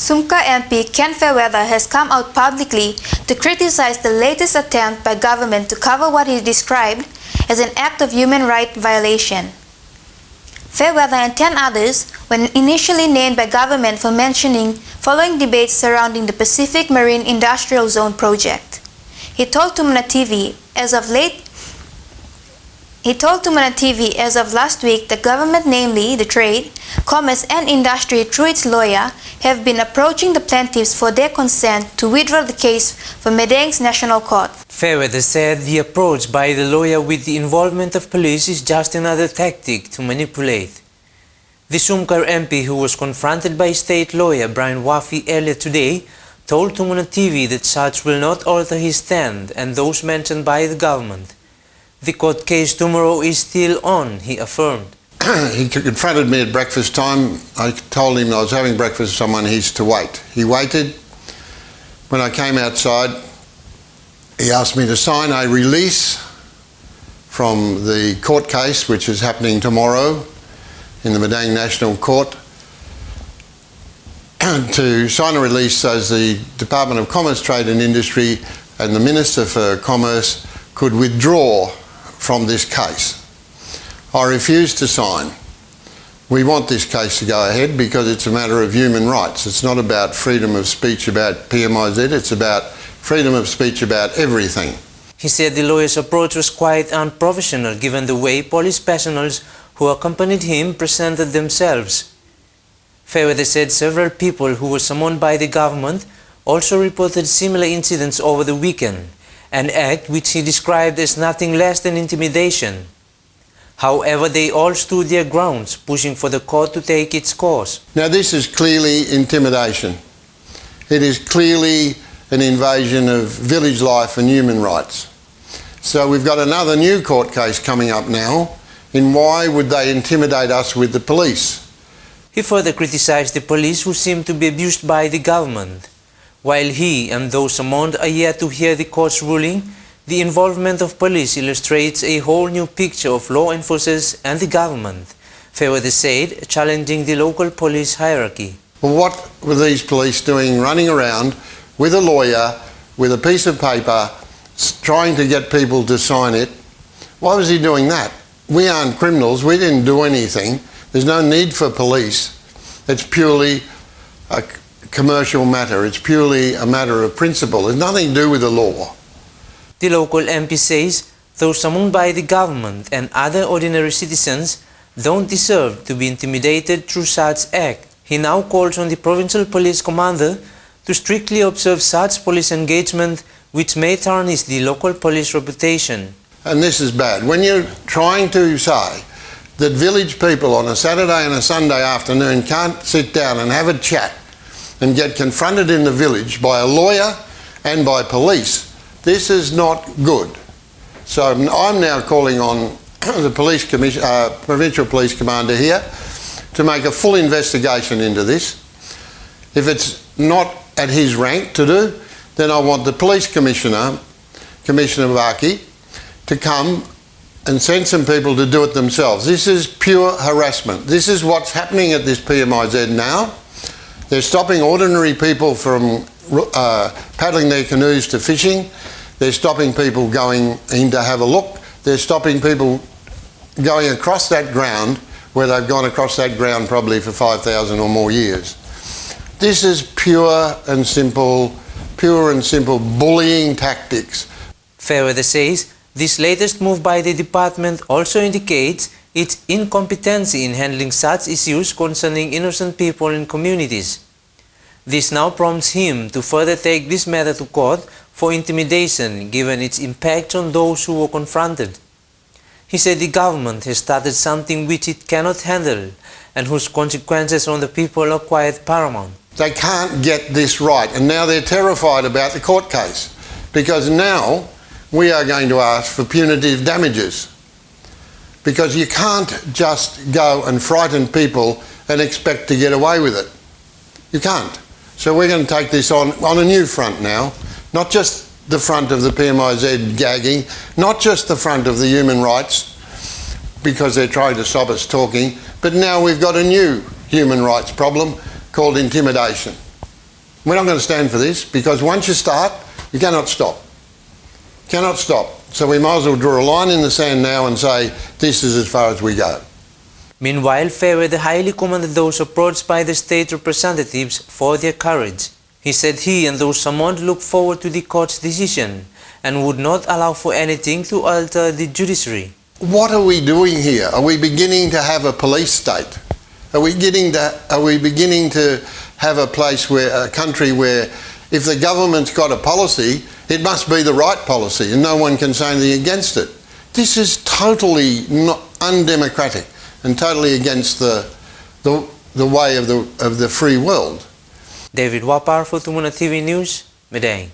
Sumka MP Ken Fairweather has come out publicly to criticize the latest attempt by government to cover what he described as an act of human rights violation. Fairweather and 10 others were initially named by government for mentioning following debates surrounding the Pacific Marine Industrial Zone project. He told Tumbuna TV as of last week that government, namely the trade, commerce and industry through its lawyer, have been approaching the plaintiffs for their consent to withdraw the case from Medaeng's National Court. Fairweather said the approach by the lawyer with the involvement of police is just another tactic to manipulate. The Sumka MP, who was confronted by state lawyer Brian Wafi earlier today, told Tumbuna TV that such will not alter his stand and those mentioned by the government. The court case tomorrow is still on, he affirmed. He confronted me at breakfast time. I told him I was having breakfast with someone, he's to wait. He waited. When I came outside, he asked me to sign a release from the court case, which is happening tomorrow in the Medaeng National Court, to sign a release so as the Department of Commerce, Trade and Industry and the Minister for Commerce could withdraw from this case. I refused to sign. We want this case to go ahead because it's a matter of human rights. It's not about freedom of speech about PMIZ, it's about freedom of speech about everything. He said the lawyer's approach was quite unprofessional given the way police personnel who accompanied him presented themselves. Fairweather said several people who were summoned by the government also reported similar incidents over the weekend, an act which he described as nothing less than intimidation. However, they all stood their grounds, pushing for the court to take its course. Now this is clearly intimidation. It is clearly an invasion of village life and human rights. So we've got another new court case coming up now, in why would they intimidate us with the police? He further criticized the police who seem to be abused by the government. While he and those summoned are yet to hear the court's ruling, the involvement of police illustrates a whole new picture of law enforcers and the government, Fairweather said, challenging the local police hierarchy. Well, what were these police doing running around with a lawyer, with a piece of paper, trying to get people to sign it? Why was he doing that? We aren't criminals, we didn't do anything. There's no need for police. It's purely a commercial matter. It's purely a matter of principle. There's nothing to do with the law. The local MP says those summoned by the government and other ordinary citizens don't deserve to be intimidated through such act. He now calls on the provincial police commander to strictly observe such police engagement which may tarnish the local police reputation. And this is bad. When you're trying to say that village people on a Saturday and a Sunday afternoon can't sit down and have a chat and get confronted in the village by a lawyer and by police, this is not good. So I'm now calling on the provincial police commander here to make a full investigation into this. If it's not at his rank to do, then I want the police commissioner, Commissioner Vaki, to come and send some people to do it themselves. This is pure harassment. This is what's happening at this PMIZ now. They're stopping ordinary people from paddling their canoes to fishing. They're stopping people going in to have a look. They're stopping people going across that ground where they've gone across that ground probably for 5,000 or more years. This is pure and simple bullying tactics. Fairweather says this latest move by the department also indicates its incompetency in handling such issues concerning innocent people in communities. This now prompts him to further take this matter to court for intimidation given its impact on those who were confronted. He said the government has started something which it cannot handle and whose consequences on the people are quite paramount. They can't get this right, and now they're terrified about the court case because now we are going to ask for punitive damages, because you can't just go and frighten people and expect to get away with it. You can't. So we're going to take this on a new front now, not just the front of the PMIZ gagging, not just the front of the human rights, because they're trying to stop us talking, but now we've got a new human rights problem called intimidation. We're not going to stand for this, because once you start, you cannot stop. Cannot stop. So we might as well draw a line in the sand now and say, this is as far as we go. Meanwhile, Fairweather highly commended those approached by the state representatives for their courage. He said he and those summoned look forward to the court's decision and would not allow for anything to alter the judiciary. What are we doing here? Are we beginning to have a police state? Are we beginning to have a place a country where if the government's got a policy, it must be the right policy and no one can say anything against it? This is totally undemocratic and totally against the way of the free world. David Wapar for Tumbuna TV News, Medan.